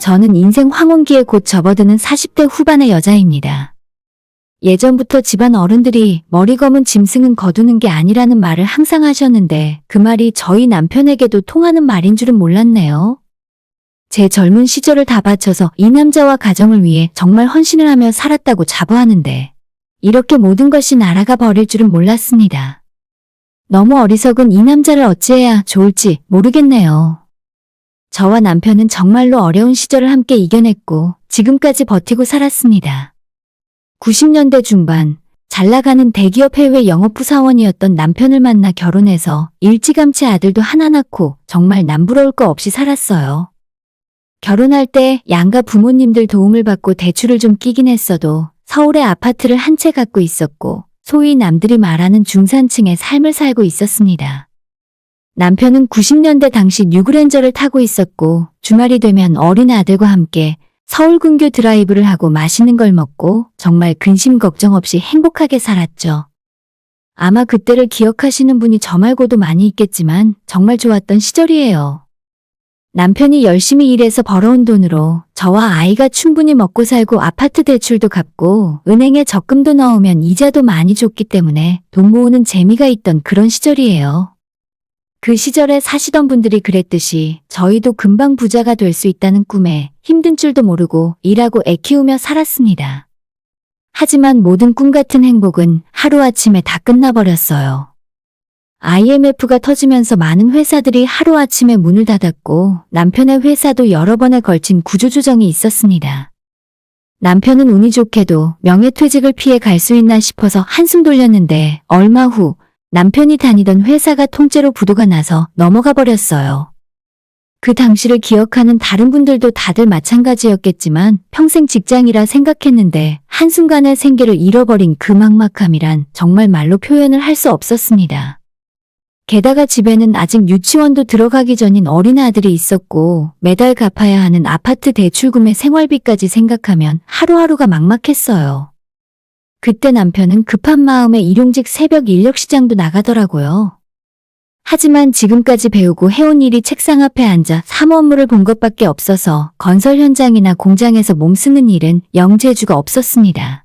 저는 인생 황혼기에 곧 접어드는 40대 후반의 여자입니다. 예전부터 집안 어른들이 머리 검은 짐승은 거두는 게 아니라는 말을 항상 하셨는데 그 말이 저희 남편에게도 통하는 말인 줄은 몰랐네요. 제 젊은 시절을 다 바쳐서 이 남자와 가정을 위해 정말 헌신을 하며 살았다고 자부하는데 이렇게 모든 것이 날아가 버릴 줄은 몰랐습니다. 너무 어리석은 이 남자를 어찌해야 좋을지 모르겠네요. 저와 남편은 정말로 어려운 시절을 함께 이겨냈고 지금까지 버티고 살았습니다. 90년대 중반 잘나가는 대기업 해외 영업부 사원이었던 남편을 만나 결혼해서 일찌감치 아들도 하나 낳고 정말 남부러울 거 없이 살았어요. 결혼할 때 양가 부모님들 도움을 받고 대출을 좀 끼긴 했어도 서울에 아파트를 한 채 갖고 있었고 소위 남들이 말하는 중산층의 삶을 살고 있었습니다. 남편은 90년대 당시 뉴그랜저를 타고 있었고 주말이 되면 어린 아들과 함께 서울 근교 드라이브를 하고 맛있는 걸 먹고 정말 근심 걱정 없이 행복하게 살았죠. 아마 그때를 기억하시는 분이 저 말고도 많이 있겠지만 정말 좋았던 시절이에요. 남편이 열심히 일해서 벌어온 돈으로 저와 아이가 충분히 먹고 살고 아파트 대출도 갚고 은행에 적금도 넣으면 이자도 많이 줬기 때문에 돈 모으는 재미가 있던 그런 시절이에요. 그 시절에 사시던 분들이 그랬듯이 저희도 금방 부자가 될 수 있다는 꿈에 힘든 줄도 모르고 일하고 애 키우며 살았습니다. 하지만 모든 꿈 같은 행복은 하루아침에 다 끝나버렸어요. IMF가 터지면서 많은 회사들이 하루아침에 문을 닫았고 남편의 회사도 여러 번에 걸친 구조조정이 있었습니다. 남편은 운이 좋게도 명예퇴직을 피해 갈 수 있나 싶어서 한숨 돌렸는데 얼마 후 남편이 다니던 회사가 통째로 부도가 나서 넘어가 버렸어요. 그 당시를 기억하는 다른 분들도 다들 마찬가지였겠지만 평생 직장이라 생각했는데 한순간에 생계를 잃어버린 그 막막함이란 정말 말로 표현을 할 수 없었습니다. 게다가 집에는 아직 유치원도 들어가기 전인 어린아들이 있었고 매달 갚아야 하는 아파트 대출금의 생활비까지 생각하면 하루하루가 막막했어요. 그때 남편은 급한 마음에 일용직 새벽 인력시장도 나가더라고요. 하지만 지금까지 배우고 해온 일이 책상 앞에 앉아 사무 업무를 본 것밖에 없어서 건설 현장이나 공장에서 몸쓰는 일은 영 재주가 없었습니다.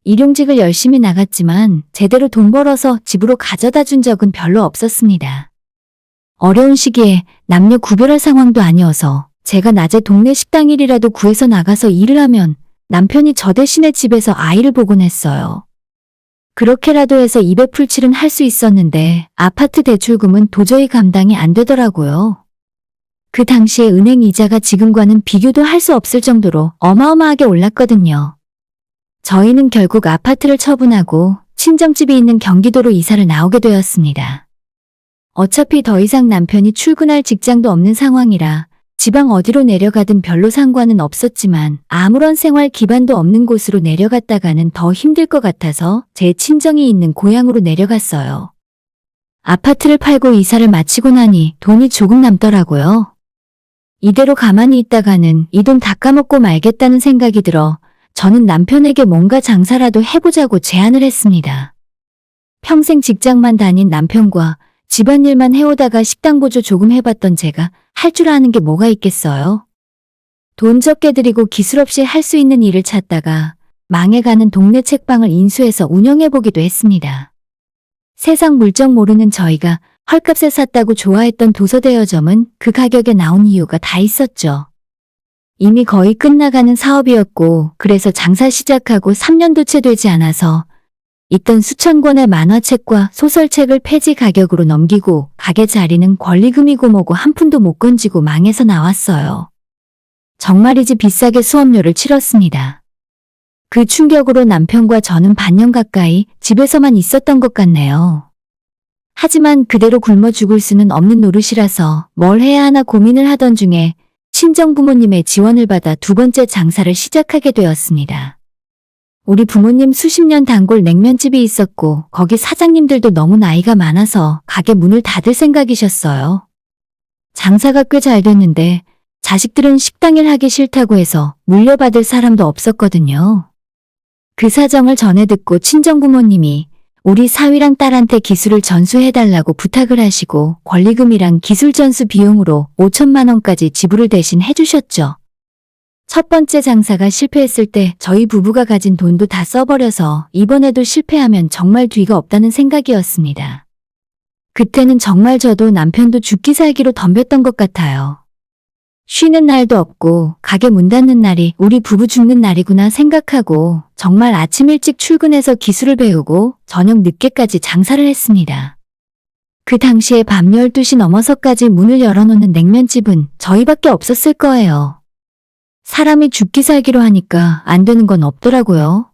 일용직을 열심히 나갔지만 제대로 돈 벌어서 집으로 가져다 준 적은 별로 없었습니다. 어려운 시기에 남녀 구별할 상황도 아니어서 제가 낮에 동네 식당 일이라도 구해서 나가서 일을 하면 남편이 저 대신에 집에서 아이를 보곤 했어요. 그렇게라도 해서 입에 풀칠은 할 수 있었는데 아파트 대출금은 도저히 감당이 안 되더라고요. 그 당시에 은행 이자가 지금과는 비교도 할 수 없을 정도로 어마어마하게 올랐거든요. 저희는 결국 아파트를 처분하고 친정집이 있는 경기도로 이사를 나오게 되었습니다. 어차피 더 이상 남편이 출근할 직장도 없는 상황이라 지방 어디로 내려가든 별로 상관은 없었지만 아무런 생활 기반도 없는 곳으로 내려갔다가는 더 힘들 것 같아서 제 친정이 있는 고향으로 내려갔어요. 아파트를 팔고 이사를 마치고 나니 돈이 조금 남더라고요. 이대로 가만히 있다가는 이 돈 다 까먹고 말겠다는 생각이 들어 저는 남편에게 뭔가 장사라도 해보자고 제안을 했습니다. 평생 직장만 다닌 남편과 집안일만 해오다가 식당 보조 조금 해봤던 제가 할 줄 아는 게 뭐가 있겠어요? 돈 적게 들이고 기술 없이 할 수 있는 일을 찾다가 망해가는 동네 책방을 인수해서 운영해보기도 했습니다. 세상 물정 모르는 저희가 헐값에 샀다고 좋아했던 도서대여점은 그 가격에 나온 이유가 다 있었죠. 이미 거의 끝나가는 사업이었고 그래서 장사 시작하고 3년도 채 되지 않아서 있던 수천 권의 만화책과 소설책을 폐지 가격으로 넘기고 가게 자리는 권리금이고 뭐고 한 푼도 못 건지고 망해서 나왔어요. 정말이지 비싸게 수업료를 치렀습니다. 그 충격으로 남편과 저는 반년 가까이 집에서만 있었던 것 같네요. 하지만 그대로 굶어 죽을 수는 없는 노릇이라서 뭘 해야 하나 고민을 하던 중에 친정부모님의 지원을 받아 두 번째 장사를 시작하게 되었습니다. 우리 부모님 수십 년 단골 냉면집이 있었고 거기 사장님들도 너무 나이가 많아서 가게 문을 닫을 생각이셨어요. 장사가 꽤 잘 됐는데 자식들은 식당일 하기 싫다고 해서 물려받을 사람도 없었거든요. 그 사정을 전해 듣고 친정부모님이 우리 사위랑 딸한테 기술을 전수해달라고 부탁을 하시고 권리금이랑 기술 전수 비용으로 5천만 원까지 지불을 대신 해주셨죠. 첫 번째 장사가 실패했을 때 저희 부부가 가진 돈도 다 써버려서 이번에도 실패하면 정말 뒤가 없다는 생각이었습니다. 그때는 정말 저도 남편도 죽기 살기로 덤볐던 것 같아요. 쉬는 날도 없고 가게 문 닫는 날이 우리 부부 죽는 날이구나 생각하고 정말 아침 일찍 출근해서 기술을 배우고 저녁 늦게까지 장사를 했습니다. 그 당시에 밤 12시 넘어서까지 문을 열어놓는 냉면집은 저희밖에 없었을 거예요. 사람이 죽기 살기로 하니까 안 되는 건 없더라고요.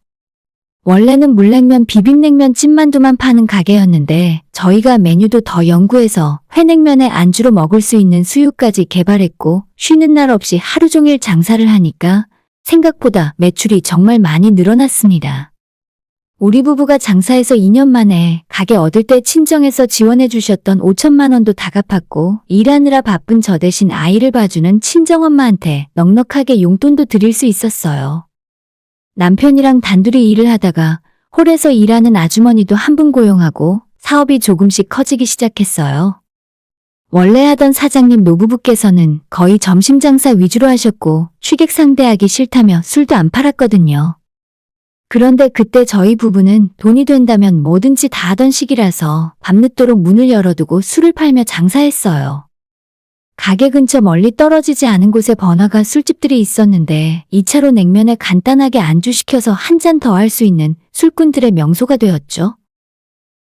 원래는 물냉면, 비빔냉면, 찐만두만 파는 가게였는데 저희가 메뉴도 더 연구해서 회냉면에 안주로 먹을 수 있는 수육까지 개발했고 쉬는 날 없이 하루 종일 장사를 하니까 생각보다 매출이 정말 많이 늘어났습니다. 우리 부부가 장사해서 2년 만에 가게 얻을 때 친정에서 지원해 주셨던 5천만 원도 다 갚았고 일하느라 바쁜 저 대신 아이를 봐주는 친정엄마한테 넉넉하게 용돈도 드릴 수 있었어요. 남편이랑 단둘이 일을 하다가 홀에서 일하는 아주머니도 한 분 고용하고 사업이 조금씩 커지기 시작했어요. 원래 하던 사장님 노부부께서는 거의 점심 장사 위주로 하셨고 취객 상대하기 싫다며 술도 안 팔았거든요. 그런데 그때 저희 부부는 돈이 된다면 뭐든지 다 하던 시기라서 밤늦도록 문을 열어두고 술을 팔며 장사했어요. 가게 근처 멀리 떨어지지 않은 곳에 번화가 술집들이 있었는데 2차로 냉면에 간단하게 안주 시켜서 한 잔 더 할 수 있는 술꾼들의 명소가 되었죠.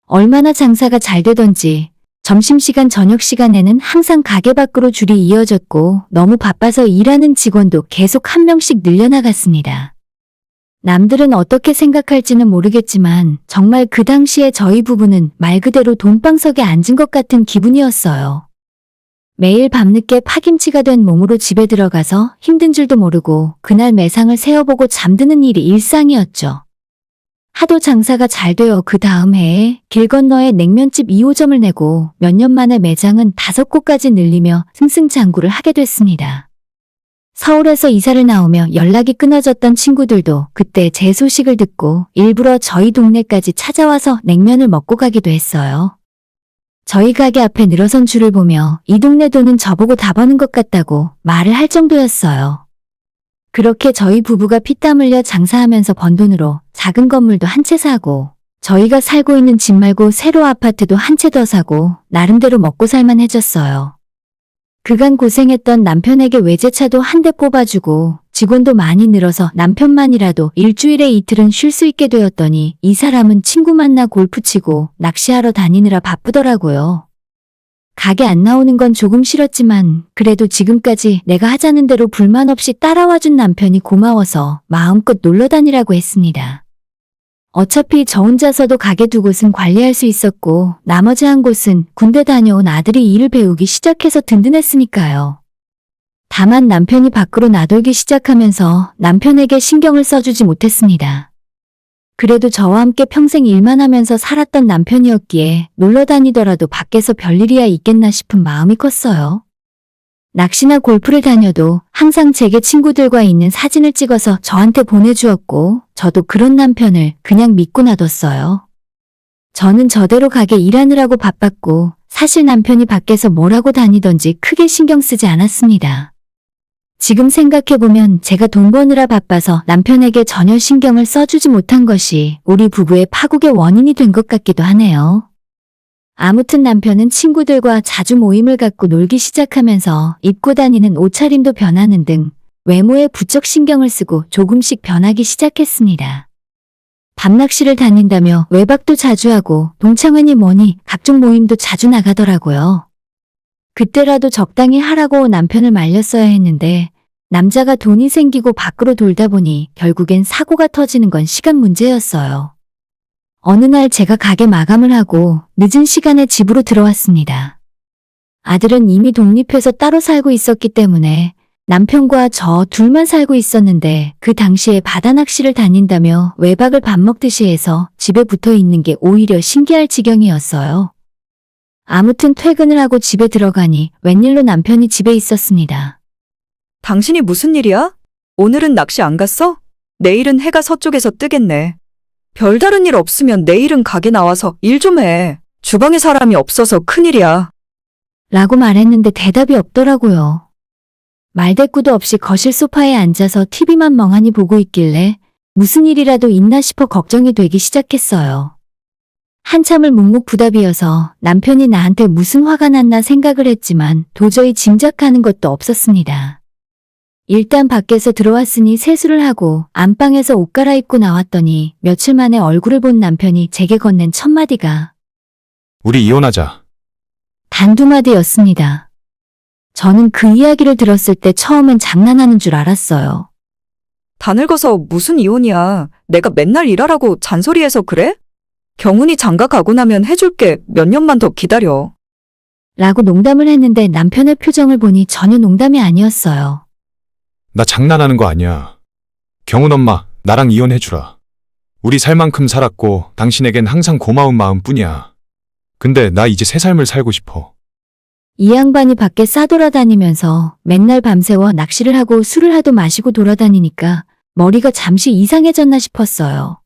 얼마나 장사가 잘 되던지 점심시간 저녁시간에는 항상 가게 밖으로 줄이 이어졌고 너무 바빠서 일하는 직원도 계속 한 명씩 늘려나갔습니다. 남들은 어떻게 생각할지는 모르겠지만 정말 그 당시에 저희 부부는 말 그대로 돈방석에 앉은 것 같은 기분이었어요. 매일 밤늦게 파김치가 된 몸으로 집에 들어가서 힘든 줄도 모르고 그날 매상을 세어보고 잠드는 일이 일상이었죠. 하도 장사가 잘 되어 그 다음 해에 길 건너에 냉면집 2호점을 내고 몇 년 만에 매장은 5곳까지 늘리며 승승장구를 하게 됐습니다. 서울에서 이사를 나오며 연락이 끊어졌던 친구들도 그때 제 소식을 듣고 일부러 저희 동네까지 찾아와서 냉면을 먹고 가기도 했어요. 저희 가게 앞에 늘어선 줄을 보며 이 동네 돈은 저보고 다 버는 것 같다고 말을 할 정도였어요. 그렇게 저희 부부가 피땀 흘려 장사하면서 번 돈으로 작은 건물도 한 채 사고 저희가 살고 있는 집 말고 새로 아파트도 한 채 더 사고 나름대로 먹고 살만해졌어요. 그간 고생했던 남편에게 외제차도 한 대 뽑아주고 직원도 많이 늘어서 남편만이라도 일주일에 이틀은 쉴 수 있게 되었더니 이 사람은 친구 만나 골프 치고 낚시하러 다니느라 바쁘더라고요. 가게 안 나오는 건 조금 싫었지만 그래도 지금까지 내가 하자는 대로 불만 없이 따라와준 남편이 고마워서 마음껏 놀러 다니라고 했습니다. 어차피 저 혼자서도 가게 2곳은 관리할 수 있었고 나머지 한 곳은 군대 다녀온 아들이 일을 배우기 시작해서 든든했으니까요. 다만 남편이 밖으로 나돌기 시작하면서 남편에게 신경을 써주지 못했습니다. 그래도 저와 함께 평생 일만 하면서 살았던 남편이었기에 놀러 다니더라도 밖에서 별일이야 있겠나 싶은 마음이 컸어요. 낚시나 골프를 다녀도 항상 제게 친구들과 있는 사진을 찍어서 저한테 보내주었고 저도 그런 남편을 그냥 믿고 놔뒀어요. 저는 저대로 가게 일하느라고 바빴고 사실 남편이 밖에서 뭘 하고 다니던지 크게 신경 쓰지 않았습니다. 지금 생각해보면 제가 돈 버느라 바빠서 남편에게 전혀 신경을 써주지 못한 것이 우리 부부의 파국의 원인이 된 것 같기도 하네요. 아무튼 남편은 친구들과 자주 모임을 갖고 놀기 시작하면서 입고 다니는 옷차림도 변하는 등 외모에 부쩍 신경을 쓰고 조금씩 변하기 시작했습니다. 밤낚시를 다닌다며 외박도 자주 하고 동창회니 뭐니 각종 모임도 자주 나가더라고요. 그때라도 적당히 하라고 남편을 말렸어야 했는데 남자가 돈이 생기고 밖으로 돌다 보니 결국엔 사고가 터지는 건 시간 문제였어요. 어느 날 제가 가게 마감을 하고 늦은 시간에 집으로 들어왔습니다. 아들은 이미 독립해서 따로 살고 있었기 때문에 남편과 저 둘만 살고 있었는데 그 당시에 바다 낚시를 다닌다며 외박을 밥 먹듯이 해서 집에 붙어 있는 게 오히려 신기할 지경이었어요. 아무튼 퇴근을 하고 집에 들어가니 웬일로 남편이 집에 있었습니다. 당신이 무슨 일이야? 오늘은 낚시 안 갔어? 내일은 해가 서쪽에서 뜨겠네. 별다른 일 없으면 내일은 가게 나와서 일 좀 해. 주방에 사람이 없어서 큰일이야. 라고 말했는데 대답이 없더라고요. 말대꾸도 없이 거실 소파에 앉아서 TV만 멍하니 보고 있길래 무슨 일이라도 있나 싶어 걱정이 되기 시작했어요. 한참을 묵묵부답이어서 남편이 나한테 무슨 화가 났나 생각을 했지만 도저히 짐작하는 것도 없었습니다. 일단 밖에서 들어왔으니 세수를 하고 안방에서 옷 갈아입고 나왔더니 며칠 만에 얼굴을 본 남편이 제게 건넨 첫 마디가 우리 이혼하자. 단두 마디였습니다. 저는 그 이야기를 들었을 때 처음엔 장난하는 줄 알았어요. 다 늙어서 무슨 이혼이야. 내가 맨날 일하라고 잔소리해서 그래? 경훈이 장가 가고 나면 해줄게. 몇 년만 더 기다려. 라고 농담을 했는데 남편의 표정을 보니 전혀 농담이 아니었어요. 나 장난하는 거 아니야. 경훈 엄마, 나랑 이혼해주라. 우리 살 만큼 살았고 당신에겐 항상 고마운 마음뿐이야. 근데 나 이제 새 삶을 살고 싶어. 이 양반이 밖에 싸돌아다니면서 맨날 밤새워 낚시를 하고 술을 하도 마시고 돌아다니니까 머리가 잠시 이상해졌나 싶었어요.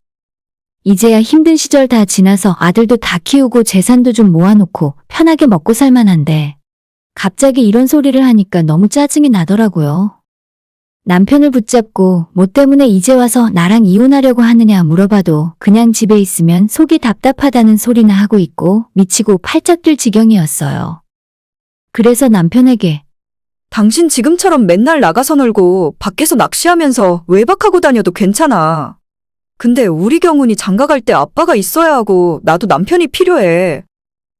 이제야 힘든 시절 다 지나서 아들도 다 키우고 재산도 좀 모아놓고 편하게 먹고 살만한데 갑자기 이런 소리를 하니까 너무 짜증이 나더라고요. 남편을 붙잡고 뭐 때문에 이제 와서 나랑 이혼하려고 하느냐 물어봐도 그냥 집에 있으면 속이 답답하다는 소리나 하고 있고 미치고 팔짝 뛸 지경이었어요. 그래서 남편에게 당신 지금처럼 맨날 나가서 놀고 밖에서 낚시하면서 외박하고 다녀도 괜찮아. 근데 우리 경훈이 장가 갈 때 아빠가 있어야 하고 나도 남편이 필요해.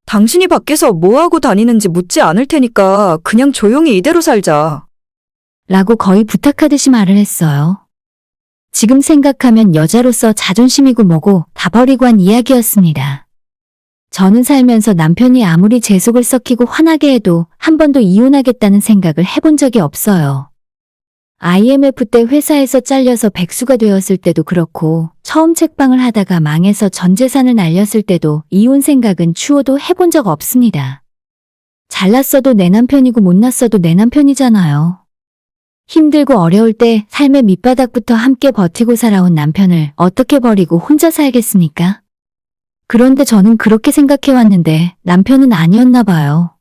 당신이 밖에서 뭐 하고 다니는지 묻지 않을 테니까 그냥 조용히 이대로 살자. 라고 거의 부탁하듯이 말을 했어요. 지금 생각하면 여자로서 자존심이고 뭐고 다 버리고 한 이야기였습니다. 저는 살면서 남편이 아무리 제 속을 썩히고 화나게 해도 한 번도 이혼하겠다는 생각을 해본 적이 없어요. IMF 때 회사에서 잘려서 백수가 되었을 때도 그렇고 처음 책방을 하다가 망해서 전 재산을 날렸을 때도 이혼 생각은 추워도 해본 적 없습니다. 잘났어도 내 남편이고 못났어도 내 남편이잖아요. 힘들고 어려울 때 삶의 밑바닥부터 함께 버티고 살아온 남편을 어떻게 버리고 혼자 살겠습니까? 그런데 저는 그렇게 생각해왔는데 남편은 아니었나 봐요.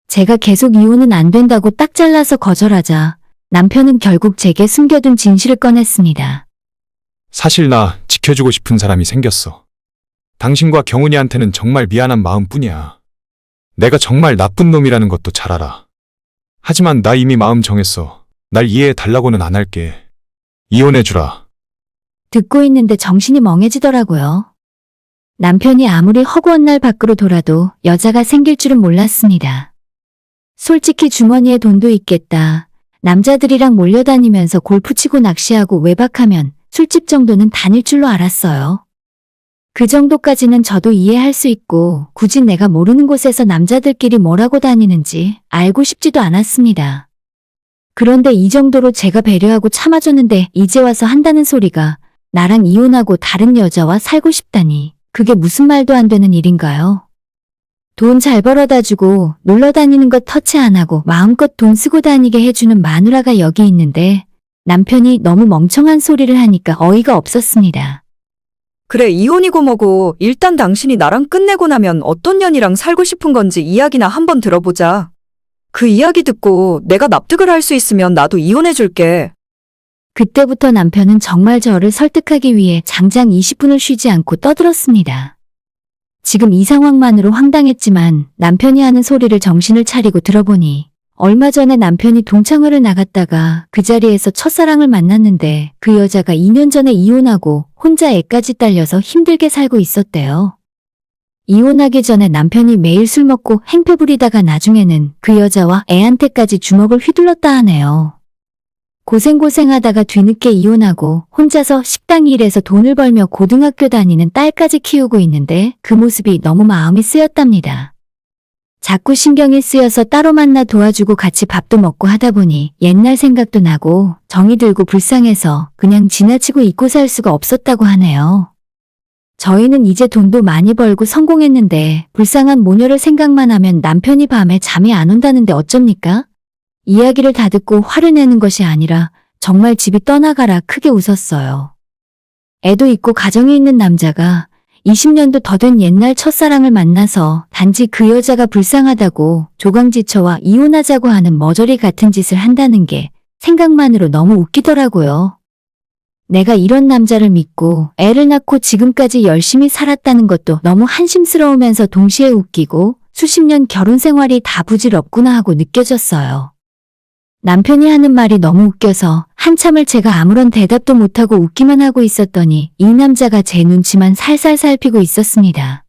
제가 계속 이혼은 안 된다고 딱 잘라서 거절하자 남편은 결국 제게 숨겨둔 진실을 꺼냈습니다. 사실 나 지켜주고 싶은 사람이 생겼어. 당신과 경훈이한테는 정말 미안한 마음뿐이야. 내가 정말 나쁜 놈이라는 것도 잘 알아. 하지만 나 이미 마음 정했어. 날 이해해 달라고는 안 할게. 이혼해주라. 듣고 있는데 정신이 멍해지더라고요. 남편이 아무리 허구한 날 밖으로 돌아도 여자가 생길 줄은 몰랐습니다. 솔직히 주머니에 돈도 있겠다. 남자들이랑 몰려다니면서 골프 치고 낚시하고 외박하면 술집 정도는 다닐 줄로 알았어요. 그 정도까지는 저도 이해할 수 있고 굳이 내가 모르는 곳에서 남자들끼리 뭐라고 다니는지 알고 싶지도 않았습니다. 그런데 이 정도로 제가 배려하고 참아줬는데 이제 와서 한다는 소리가 나랑 이혼하고 다른 여자와 살고 싶다니 그게 무슨 말도 안 되는 일인가요? 돈 잘 벌어다 주고 놀러 다니는 것 터치 안 하고 마음껏 돈 쓰고 다니게 해주는 마누라가 여기 있는데 남편이 너무 멍청한 소리를 하니까 어이가 없었습니다. 그래, 이혼이고 뭐고 일단 당신이 나랑 끝내고 나면 어떤 년이랑 살고 싶은 건지 이야기나 한번 들어보자. 그 이야기 듣고 내가 납득을 할 수 있으면 나도 이혼해줄게. 그때부터 남편은 정말 저를 설득하기 위해 장장 20분을 쉬지 않고 떠들었습니다. 지금 이 상황만으로 황당했지만 남편이 하는 소리를 정신을 차리고 들어보니 얼마 전에 남편이 동창회를 나갔다가 그 자리에서 첫사랑을 만났는데 그 여자가 2년 전에 이혼하고 혼자 애까지 딸려서 힘들게 살고 있었대요. 이혼하기 전에 남편이 매일 술 먹고 행패 부리다가 나중에는 그 여자와 애한테까지 주먹을 휘둘렀다 하네요. 고생고생하다가 뒤늦게 이혼하고 혼자서 식당 일해서 돈을 벌며 고등학교 다니는 딸까지 키우고 있는데 그 모습이 너무 마음이 쓰였답니다. 자꾸 신경이 쓰여서 따로 만나 도와주고 같이 밥도 먹고 하다 보니 옛날 생각도 나고 정이 들고 불쌍해서 그냥 지나치고 잊고 살 수가 없었다고 하네요. 저희는 이제 돈도 많이 벌고 성공했는데 불쌍한 모녀를 생각만 하면 남편이 밤에 잠이 안 온다는데 어쩝니까? 이야기를 다 듣고 화를 내는 것이 아니라 정말 집이 떠나가라 크게 웃었어요. 애도 있고 가정이 있는 남자가 20년도 더 된 옛날 첫사랑을 만나서 단지 그 여자가 불쌍하다고 조강지처와 이혼하자고 하는 머저리 같은 짓을 한다는 게 생각만으로 너무 웃기더라고요. 내가 이런 남자를 믿고 애를 낳고 지금까지 열심히 살았다는 것도 너무 한심스러우면서 동시에 웃기고 수십 년 결혼 생활이 다 부질없구나 하고 느껴졌어요. 남편이 하는 말이 너무 웃겨서 한참을 제가 아무런 대답도 못하고 웃기만 하고 있었더니 이 남자가 제 눈치만 살살 살피고 있었습니다.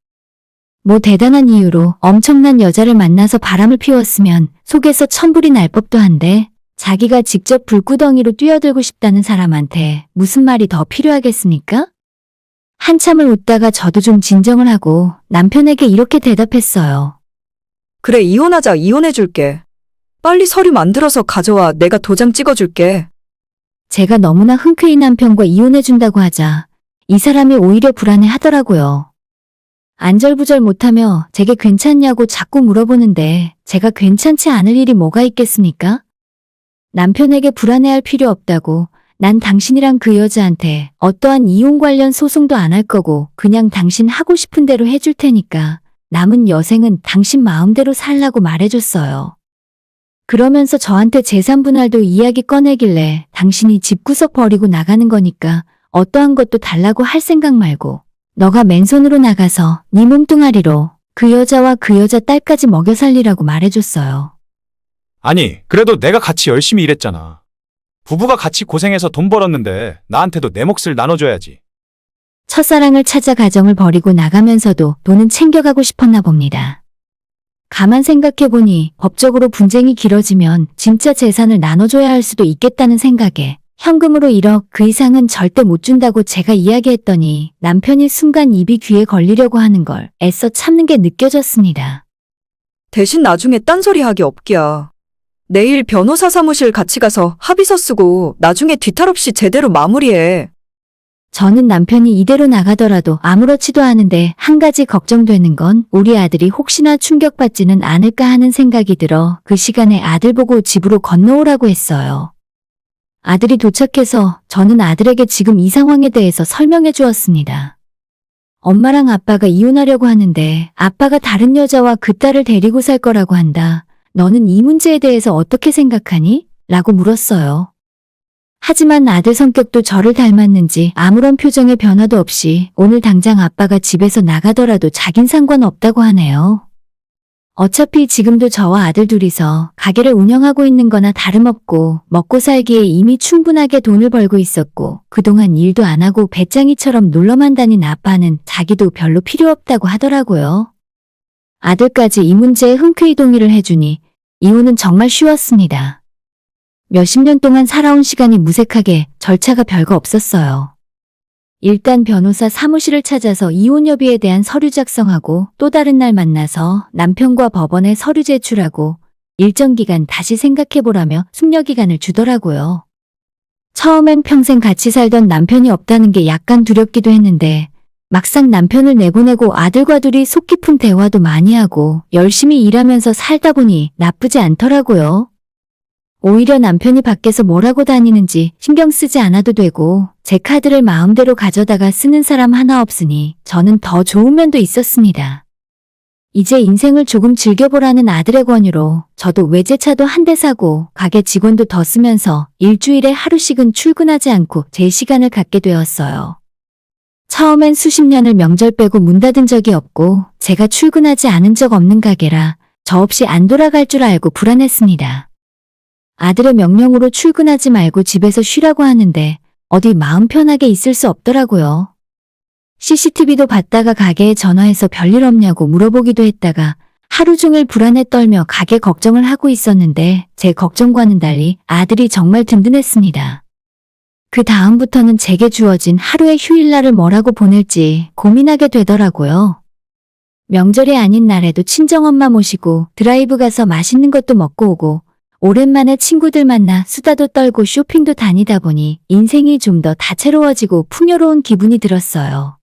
뭐 대단한 이유로 엄청난 여자를 만나서 바람을 피웠으면 속에서 천불이 날 법도 한데 자기가 직접 불구덩이로 뛰어들고 싶다는 사람한테 무슨 말이 더 필요하겠습니까? 한참을 웃다가 저도 좀 진정을 하고 남편에게 이렇게 대답했어요. 그래, 이혼하자. 이혼해줄게. 빨리 서류 만들어서 가져와. 내가 도장 찍어줄게. 제가 너무나 흔쾌히 남편과 이혼해준다고 하자 이 사람이 오히려 불안해 하더라고요. 안절부절 못하며 제게 괜찮냐고 자꾸 물어보는데 제가 괜찮지 않을 일이 뭐가 있겠습니까? 남편에게 불안해할 필요 없다고 난 당신이랑 그 여자한테 어떠한 이혼 관련 소송도 안 할 거고 그냥 당신 하고 싶은 대로 해줄 테니까 남은 여생은 당신 마음대로 살라고 말해줬어요. 그러면서 저한테 재산 분할도 이야기 꺼내길래 당신이 집구석 버리고 나가는 거니까 어떠한 것도 달라고 할 생각 말고 너가 맨손으로 나가서 네 몸뚱아리로 그 여자와 그 여자 딸까지 먹여 살리라고 말해줬어요. 아니, 그래도 내가 같이 열심히 일했잖아. 부부가 같이 고생해서 돈 벌었는데 나한테도 내 몫을 나눠줘야지. 첫사랑을 찾아 가정을 버리고 나가면서도 돈은 챙겨가고 싶었나 봅니다. 가만 생각해보니 법적으로 분쟁이 길어지면 진짜 재산을 나눠줘야 할 수도 있겠다는 생각에 현금으로 1억 그 이상은 절대 못 준다고 제가 이야기했더니 남편이 순간 입이 귀에 걸리려고 하는 걸 애써 참는 게 느껴졌습니다. 대신 나중에 딴소리 하기 없기야. 내일 변호사 사무실 같이 가서 합의서 쓰고 나중에 뒤탈 없이 제대로 마무리해. 저는 남편이 이대로 나가더라도 아무렇지도 않은데 한 가지 걱정되는 건 우리 아들이 혹시나 충격받지는 않을까 하는 생각이 들어 그 시간에 아들 보고 집으로 건너오라고 했어요. 아들이 도착해서 저는 아들에게 지금 이 상황에 대해서 설명해 주었습니다. 엄마랑 아빠가 이혼하려고 하는데 아빠가 다른 여자와 그 딸을 데리고 살 거라고 한다. 너는 이 문제에 대해서 어떻게 생각하니? 라고 물었어요. 하지만 아들 성격도 저를 닮았는지 아무런 표정의 변화도 없이 오늘 당장 아빠가 집에서 나가더라도 자긴 상관없다고 하네요. 어차피 지금도 저와 아들 둘이서 가게를 운영하고 있는 거나 다름없고 먹고 살기에 이미 충분하게 돈을 벌고 있었고 그동안 일도 안 하고 배짱이처럼 놀러만 다닌 아빠는 자기도 별로 필요 없다고 하더라고요. 아들까지 이 문제에 흔쾌히 동의를 해주니 이혼은 정말 쉬웠습니다. 몇십 년 동안 살아온 시간이 무색하게 절차가 별거 없었어요. 일단 변호사 사무실을 찾아서 이혼 여부에 대한 서류 작성하고 또 다른 날 만나서 남편과 법원에 서류 제출하고 일정 기간 다시 생각해보라며 숙려기간을 주더라고요. 처음엔 평생 같이 살던 남편이 없다는 게 약간 두렵기도 했는데 막상 남편을 내보내고 아들과 둘이 속 깊은 대화도 많이 하고 열심히 일하면서 살다 보니 나쁘지 않더라고요. 오히려 남편이 밖에서 뭘 하고 다니는지 신경 쓰지 않아도 되고 제 카드를 마음대로 가져다가 쓰는 사람 하나 없으니 저는 더 좋은 면도 있었습니다. 이제 인생을 조금 즐겨보라는 아들의 권유로 저도 외제차도 한 대 사고 가게 직원도 더 쓰면서 일주일에 하루씩은 출근하지 않고 제 시간을 갖게 되었어요. 처음엔 수십 년을 명절 빼고 문 닫은 적이 없고 제가 출근하지 않은 적 없는 가게라 저 없이 안 돌아갈 줄 알고 불안했습니다. 아들의 명령으로 출근하지 말고 집에서 쉬라고 하는데 어디 마음 편하게 있을 수 없더라고요. CCTV도 봤다가 가게에 전화해서 별일 없냐고 물어보기도 했다가 하루 종일 불안에 떨며 가게 걱정을 하고 있었는데 제 걱정과는 달리 아들이 정말 든든했습니다. 그 다음부터는 제게 주어진 하루의 휴일날을 뭐라고 보낼지 고민하게 되더라고요. 명절이 아닌 날에도 친정엄마 모시고 드라이브 가서 맛있는 것도 먹고 오고 오랜만에 친구들 만나 수다도 떨고 쇼핑도 다니다 보니 인생이 좀 더 다채로워지고 풍요로운 기분이 들었어요.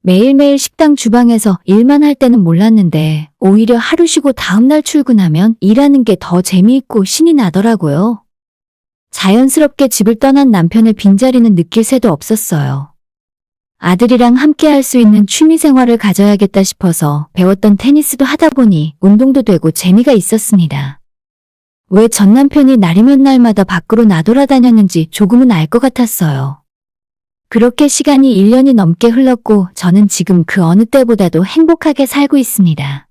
매일매일 식당 주방에서 일만 할 때는 몰랐는데 오히려 하루 쉬고 다음날 출근하면 일하는 게 더 재미있고 신이 나더라고요. 자연스럽게 집을 떠난 남편의 빈자리는 느낄 새도 없었어요. 아들이랑 함께 할 수 있는 취미 생활을 가져야겠다 싶어서 배웠던 테니스도 하다 보니 운동도 되고 재미가 있었습니다. 왜 전 남편이 날이면 날마다 밖으로 나돌아다녔는지 조금은 알 것 같았어요. 그렇게 시간이 1년이 넘게 흘렀고 저는 지금 그 어느 때보다도 행복하게 살고 있습니다.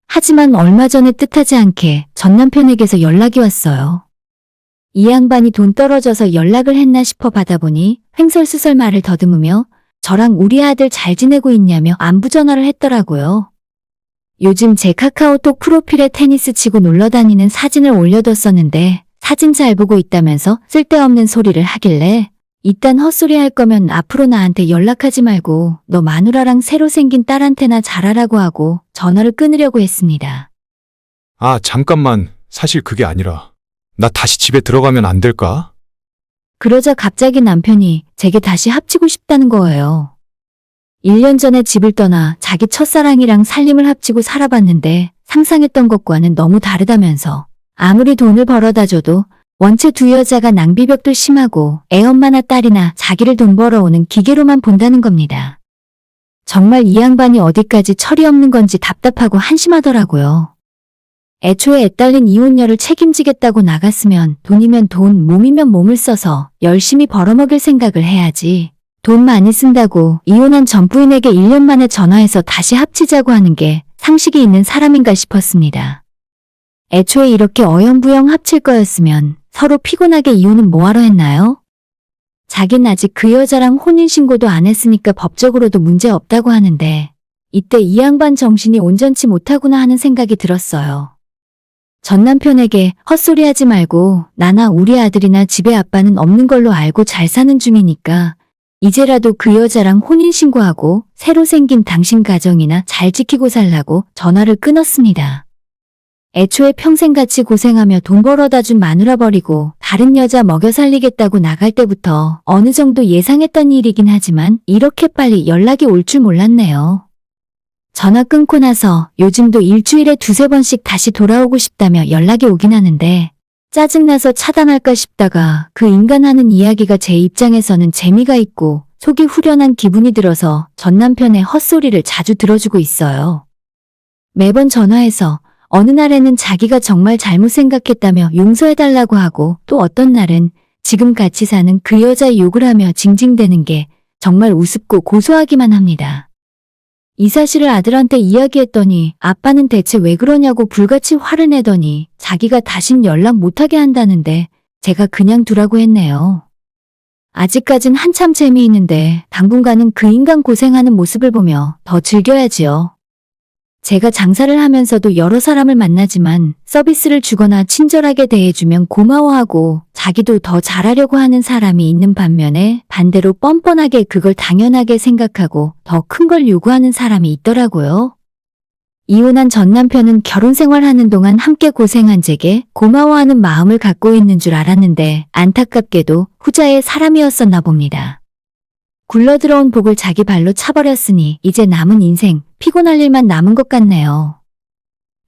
하지만 얼마 전에 뜻하지 않게 전 남편에게서 연락이 왔어요. 이 양반이 돈 떨어져서 연락을 했나 싶어 받아보니 횡설수설 말을 더듬으며 저랑 우리 아들 잘 지내고 있냐며 안부 전화를 했더라고요. 요즘 제 카카오톡 프로필에 테니스 치고 놀러 다니는 사진을 올려뒀었는데 사진 잘 보고 있다면서 쓸데없는 소리를 하길래 이딴 헛소리 할 거면 앞으로 나한테 연락하지 말고 너 마누라랑 새로 생긴 딸한테나 잘하라고 하고 전화를 끊으려고 했습니다. 아, 잠깐만. 사실 그게 아니라. 나 다시 집에 들어가면 안 될까? 그러자 갑자기 남편이 제게 다시 합치고 싶다는 거예요. 1년 전에 집을 떠나 자기 첫사랑이랑 살림을 합치고 살아봤는데 상상했던 것과는 너무 다르다면서 아무리 돈을 벌어다 줘도 원체 두 여자가 낭비벽도 심하고 애엄마나 딸이나 자기를 돈 벌어오는 기계로만 본다는 겁니다. 정말 이 양반이 어디까지 철이 없는 건지 답답하고 한심하더라고요. 애초에 애딸린 이혼녀를 책임지겠다고 나갔으면 돈이면 돈, 몸이면 몸을 써서 열심히 벌어먹일 생각을 해야지. 돈 많이 쓴다고 이혼한 전 부인에게 1년 만에 전화해서 다시 합치자고 하는 게 상식이 있는 사람인가 싶었습니다. 애초에 이렇게 어영부영 합칠 거였으면 서로 피곤하게 이혼은 뭐하러 했나요? 자긴 아직 그 여자랑 혼인신고도 안 했으니까 법적으로도 문제 없다고 하는데 이때 이 양반 정신이 온전치 못하구나 하는 생각이 들었어요. 전 남편에게 헛소리하지 말고 나나 우리 아들이나 집에 아빠는 없는 걸로 알고 잘 사는 중이니까 이제라도 그 여자랑 혼인신고하고 새로 생긴 당신 가정이나 잘 지키고 살라고 전화를 끊었습니다. 애초에 평생같이 고생하며 돈 벌어다 준 마누라 버리고 다른 여자 먹여 살리겠다고 나갈 때부터 어느 정도 예상했던 일이긴 하지만 이렇게 빨리 연락이 올 줄 몰랐네요. 전화 끊고 나서 요즘도 일주일에 2~3번씩 다시 돌아오고 싶다며 연락이 오긴 하는데 짜증나서 차단할까 싶다가 그 인간 하는 이야기가 제 입장에서는 재미가 있고 속이 후련한 기분이 들어서 전 남편의 헛소리를 자주 들어주고 있어요. 매번 전화해서 어느 날에는 자기가 정말 잘못 생각했다며 용서해달라고 하고 또 어떤 날은 지금 같이 사는 그 여자 욕을 하며 징징대는 게 정말 우습고 고소하기만 합니다. 이 사실을 아들한테 이야기했더니 아빠는 대체 왜 그러냐고 불같이 화를 내더니 자기가 다신 연락 못하게 한다는데 제가 그냥 두라고 했네요. 아직까진 한참 재미있는데 당분간은 그 인간 고생하는 모습을 보며 더 즐겨야지요. 제가 장사를 하면서도 여러 사람을 만나지만 서비스를 주거나 친절하게 대해주면 고마워하고 자기도 더 잘하려고 하는 사람이 있는 반면에 반대로 뻔뻔하게 그걸 당연하게 생각하고 더 큰 걸 요구하는 사람이 있더라고요. 이혼한 전 남편은 결혼 생활하는 동안 함께 고생한 제게 고마워하는 마음을 갖고 있는 줄 알았는데 안타깝게도 후자의 사람이었었나 봅니다. 굴러들어온 복을 자기 발로 차버렸으니 이제 남은 인생 피곤할 일만 남은 것 같네요.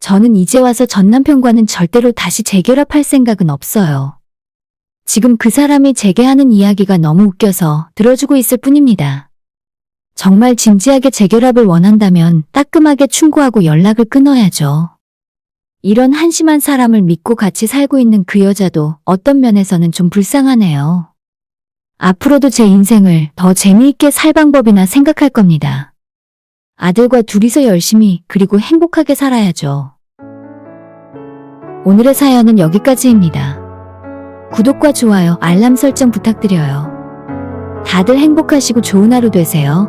저는 이제 와서 전 남편과는 절대로 다시 재결합할 생각은 없어요. 지금 그 사람이 제게 하는 이야기가 너무 웃겨서 들어주고 있을 뿐입니다. 정말 진지하게 재결합을 원한다면 따끔하게 충고하고 연락을 끊어야죠. 이런 한심한 사람을 믿고 같이 살고 있는 그 여자도 어떤 면에서는 좀 불쌍하네요. 앞으로도 제 인생을 더 재미있게 살 방법이나 생각할 겁니다. 아들과 둘이서 열심히 그리고 행복하게 살아야죠. 오늘의 사연은 여기까지입니다. 구독과 좋아요, 알람 설정 부탁드려요. 다들 행복하시고 좋은 하루 되세요.